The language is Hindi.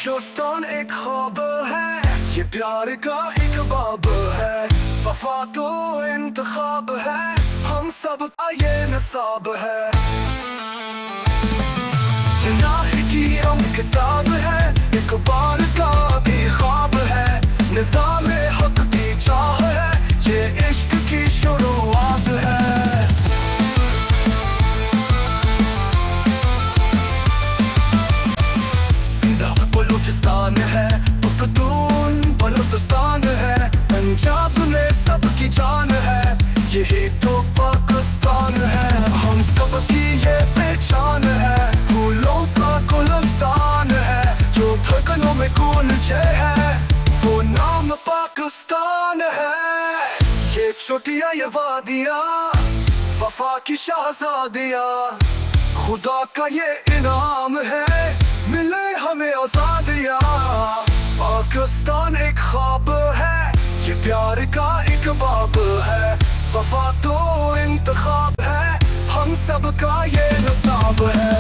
पाकिस्तान एक ख्वाब है, ये प्यार का एक बाब है। वफा तो इंतखाब है, हम सब का ये नसाब है। इलाही की हम किताब है, इकबाल का भी ख्वाब है। निज़ाम हक की चाह है, ये इश्क की शुरुआत है। बलूचिस्तान है, पुख्तून बलूचिस्तान है। पंजाब में सबकी जान है, यही तो पाकिस्तान है। हम सबकी ये पहचान है, फूलों का गुलिस्तान है। जो धड़कनों में गूंजे है, वो नाम पाकिस्तान है। ये चोटियां ये वादियां, वफा की शहजादियां, खुदा का ये इनाम है, मिले हमें आजादियाँ। पाकिस्तान एक ख्वाब है, ये प्यार का एक बाब है। वफा तो इंतखाब है, हम सब का ये नसाब है।